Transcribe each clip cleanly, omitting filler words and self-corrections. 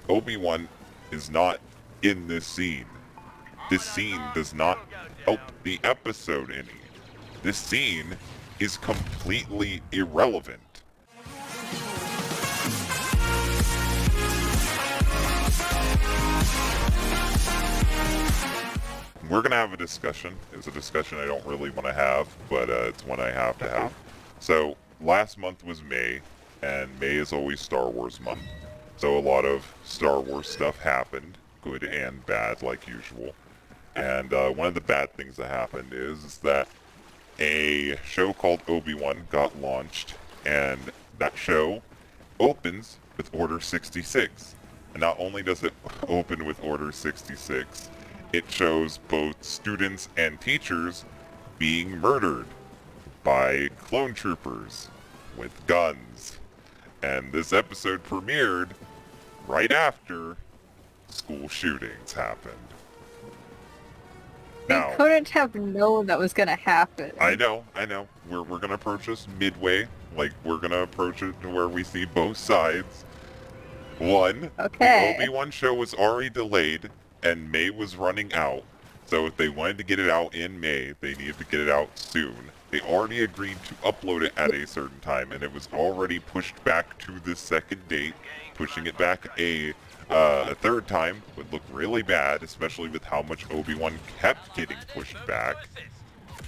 Obi-Wan is not in this scene. This scene does not help the episode any. This scene is completely irrelevant. We're gonna have a discussion. It's a discussion I don't really want to have, but it's one I have to have. So, last month was May, and May is always Star Wars month. So a lot of Star Wars stuff happened, good and bad, like usual. And one of the bad things that happened is that a show called Obi-Wan got launched, and that show opens with Order 66. And not only does it open with Order 66, it shows both students and teachers being murdered by clone troopers with guns. And this episode premiered right after school shootings happened. Now, they couldn't have known that was gonna happen. I know. We're gonna approach this midway. Like, we're gonna approach it to where we see both sides. One, Okay. the Obi-Wan show was already delayed, and May was running out. So if they wanted to get it out in May, they needed to get it out soon. They already agreed to upload it at a certain time, and it was already pushed back to the second date. Pushing it back a third time would look really bad, especially with how much Obi-Wan kept getting pushed back.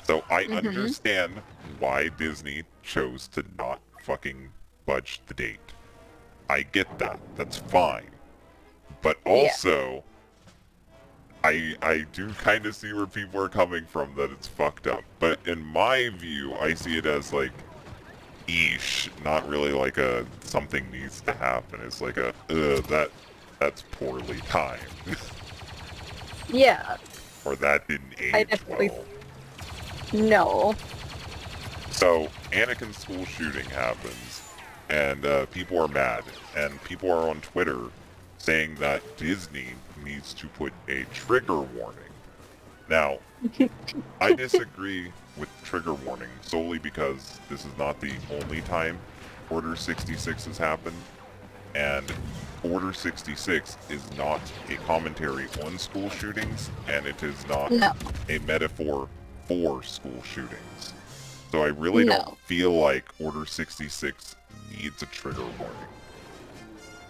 So I understand why Disney chose to not fucking budge the date. I get that. That's fine. But also, I do kind of see where people are coming from, that it's fucked up. But in my view, I see it as like, eesh, not really like a something needs to happen. It's like a, that's poorly timed. Yeah. Or that didn't age I definitely... well. No. So, Anakin's school shooting happens, and people are mad, and people are on Twitter saying that Disney needs to put a trigger warning. Now, I disagree with trigger warning solely because this is not the only time Order 66 has happened, and Order 66 is not a commentary on school shootings, and it is not a metaphor for school shootings. So I really don't feel like Order 66 needs a trigger warning.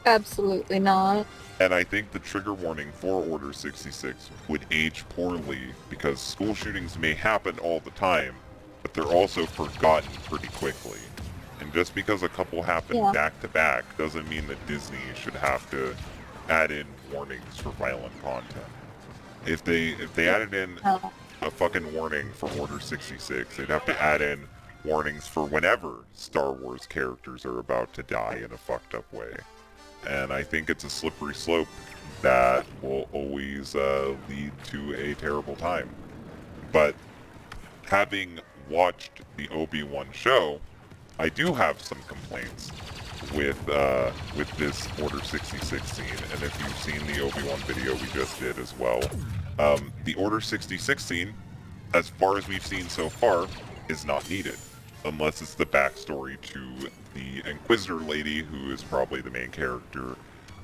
Absolutely not. And I think the trigger warning for Order 66 would age poorly because school shootings may happen all the time, but they're also forgotten pretty quickly. And just because a couple happen back to back doesn't mean that Disney should have to add in warnings for violent content. If they added in a fucking warning for Order 66, they'd have to add in warnings for whenever Star Wars characters are about to die in a fucked up way. And I think it's a slippery slope that will always lead to a terrible time. But having watched the Obi-Wan show, I do have some complaints with this Order 66 scene. And if you've seen the Obi-Wan video we just did as well, the Order 66 scene, as far as we've seen so far, is not needed. Unless it's the backstory to the Inquisitor lady, who is probably the main character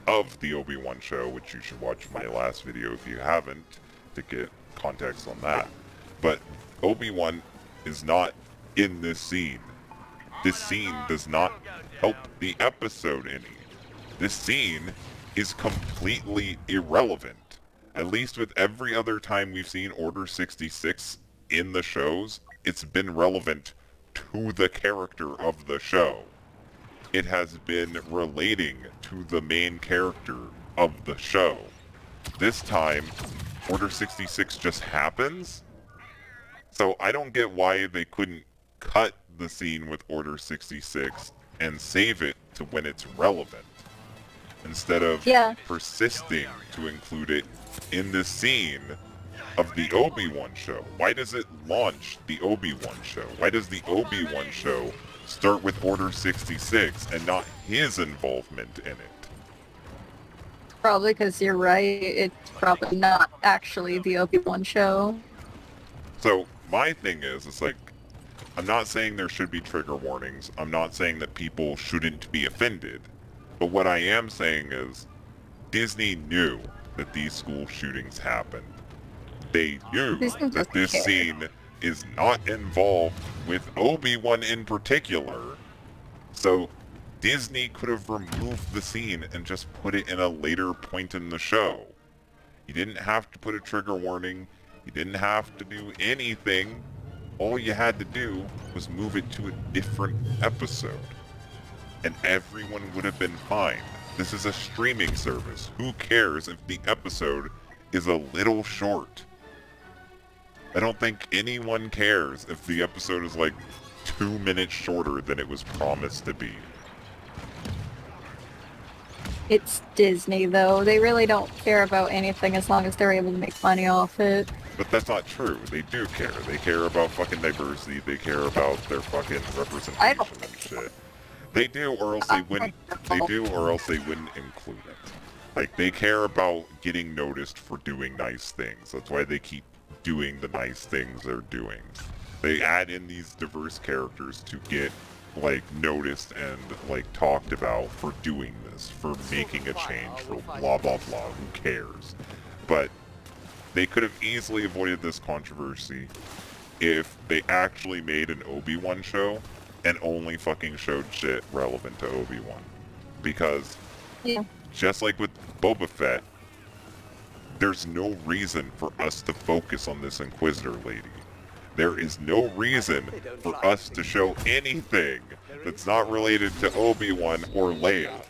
of the Obi-Wan show, which you should watch my last video if you haven't, to get context on that. But Obi-Wan is not in this scene. This scene does not help the episode any. This scene is completely irrelevant. At least with every other time we've seen Order 66 in the shows, it's been relevant to the character of the show. It has been relating to the main character of the show. This time, Order 66 just happens? So I don't get why they couldn't cut the scene with Order 66 and save it to when it's relevant, instead of persisting to include it in the scene of the Obi-Wan show. Why does it launch the Obi-Wan show? Why does the Obi-Wan show start with Order 66 and not his involvement in it? Probably because you're right, it's probably not actually the Obi-Wan show. So, my thing is, it's like, I'm not saying there should be trigger warnings. I'm not saying that people shouldn't be offended. But what I am saying is, Disney knew that these school shootings happened. They knew Disney that doesn't this care. scene is not involved with Obi-Wan in particular. So Disney could have removed the scene and just put it in a later point in the show. You didn't have to put a trigger warning. You didn't have to do anything. All you had to do was move it to a different episode. And everyone would have been fine. This is a streaming service. Who cares if the episode is a little short? I don't think anyone cares if the episode is like 2 minutes shorter than it was promised to be. It's Disney, though. They really don't care about anything as long as they're able to make money off it. But that's not true. They do care. They care about fucking diversity. They care about their fucking representation and shit. They do, or else they wouldn't. They do, or else they wouldn't include it. Like, they care about getting noticed for doing nice things. That's why they keep doing the nice things they're doing. They add in these diverse characters to get, like, noticed and, like, talked about for doing this, for making a change, for blah blah blah, who cares? But they could have easily avoided this controversy if they actually made an Obi-Wan show and only fucking showed shit relevant to Obi-Wan. Because, just like with Boba Fett, there's no reason for us to focus on this Inquisitor lady. There is no reason for us to show anything that's not related to Obi-Wan or Leia.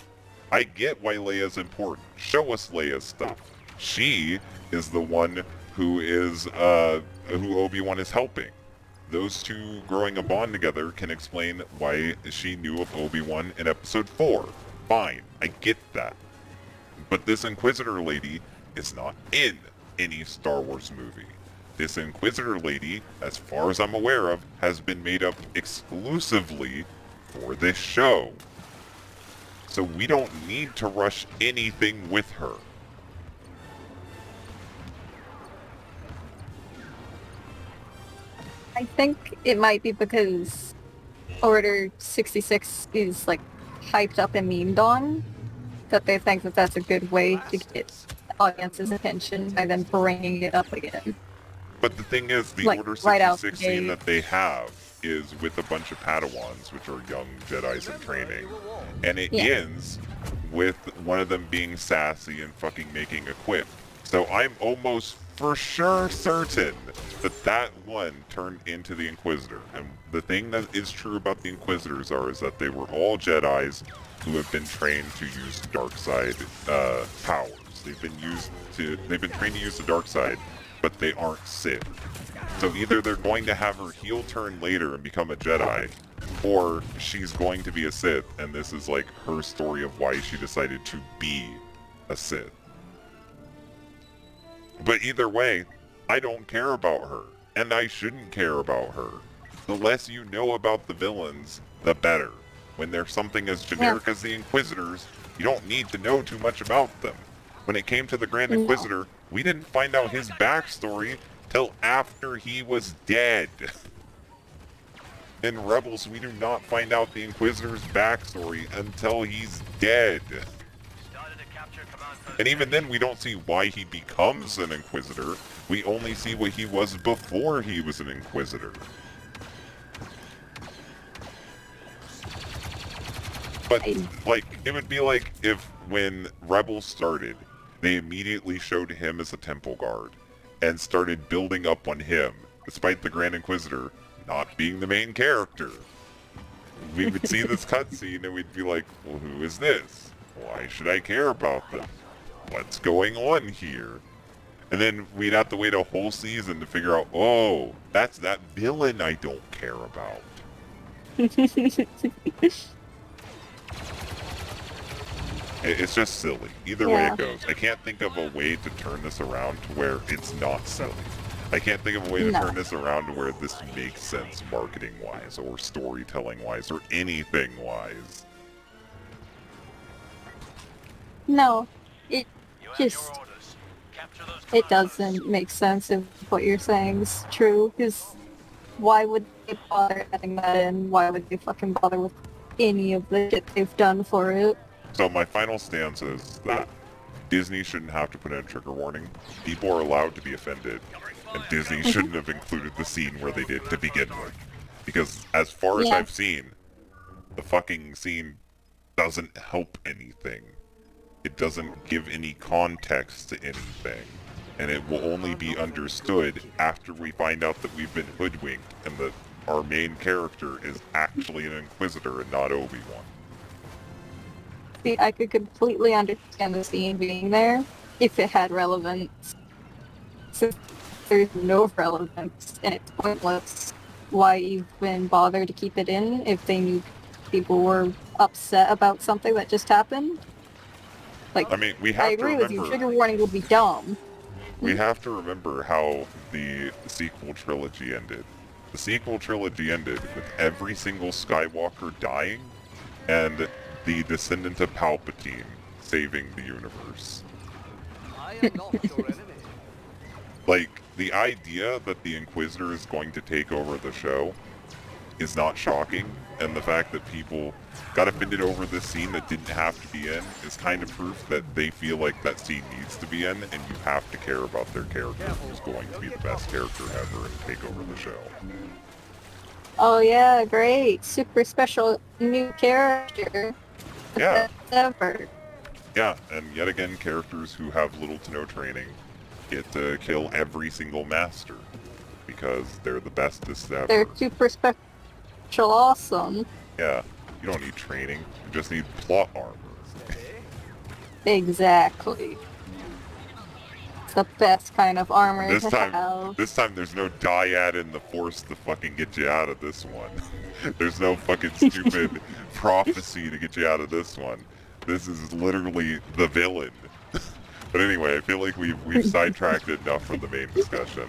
I get why Leia's important. Show us Leia's stuff. She is the one who is, who Obi-Wan is helping. Those two growing a bond together can explain why she knew of Obi-Wan in Episode 4. Fine, I get that. But this Inquisitor lady is not in any Star Wars movie. This Inquisitor lady, as far as I'm aware of, has been made up exclusively for this show. So we don't need to rush anything with her. I think it might be because Order 66 is, like, hyped up and memed on, that they think that that's a good way to get the audience's attention by then bringing it up again. But the thing is, the Like, Order right out 66 the scene gate. that they have is with a bunch of Padawans, which are young Jedis in training. And it ends with one of them being sassy and fucking making a quip. So I'm almost for sure certain that that one turned into the Inquisitor. And the thing that is true about the Inquisitors is that they were all Jedis who have been trained to use dark side powers. They've been trained to use the dark side, but they aren't Sith. So either they're going to have her heel turn later and become a Jedi, or she's going to be a Sith, and this is like her story of why she decided to be a Sith. But either way, I don't care about her, and I shouldn't care about her. The less you know about the villains, the better. When there's something as generic as the Inquisitors, you don't need to know too much about them. When it came to the Grand Inquisitor, we didn't find out his backstory till after he was dead. In Rebels, we do not find out the Inquisitor's backstory until he's dead. And even then, we don't see why he becomes an Inquisitor. We only see what he was before he was an Inquisitor. But, like, it would be like if when Rebels started, they immediately showed him as a temple guard and started building up on him, despite the Grand Inquisitor not being the main character. We would see this cutscene and we'd be like, well, who is this? Why should I care about them? What's going on here? And then we'd have to wait a whole season to figure out, oh, that's that villain I don't care about. It's just silly. Either way it goes. I can't think of a way to turn this around to where it's not silly. I can't think of a way to turn this around to where this makes sense marketing-wise or storytelling-wise or anything-wise. No, it just... It doesn't make sense if what you're saying is true, because why would they bother adding that in? Why would they fucking bother with any of the shit they've done for it? So my final stance is that Disney shouldn't have to put in a trigger warning. People are allowed to be offended, and Disney shouldn't have included the scene where they did to begin with. Because as far as I've seen, the fucking scene doesn't help anything. It doesn't give any context to anything. And it will only be understood after we find out that we've been hoodwinked and that our main character is actually an Inquisitor and not Obi-Wan. See, I could completely understand the scene being there if it had relevance. Since there's no relevance and it's pointless, why even bother to keep it in if they knew people were upset about something that just happened? Like, I mean, we have I agree with you, trigger warning would be dumb. We have to remember how the sequel trilogy ended. The sequel trilogy ended with every single Skywalker dying, and the descendant of Palpatine saving the universe. I am not your enemy. Like, the idea that the Inquisitor is going to take over the show is not shocking, and the fact that people got offended over this scene that didn't have to be in is kind of proof that they feel like that scene needs to be in, and you have to care about their character who's going to be the best character ever and take over the show. Oh yeah, great. Super special new character. Yeah. Ever. Yeah, and yet again, characters who have little to no training get to kill every single master because they're the bestest ever. They're super special awesome. Yeah, you don't need training, you just need plot armor. Exactly. It's the best kind of armor to have. This time there's no dyad in the Force to fucking get you out of this one. There's no fucking stupid prophecy to get you out of this one. This is literally the villain. But anyway, I feel like we've sidetracked enough from the main discussion.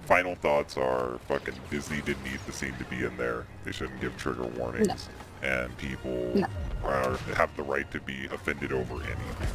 Final thoughts are fucking Disney didn't need the scene to be in there. They shouldn't give trigger warnings. No. And people have the right to be offended over anything.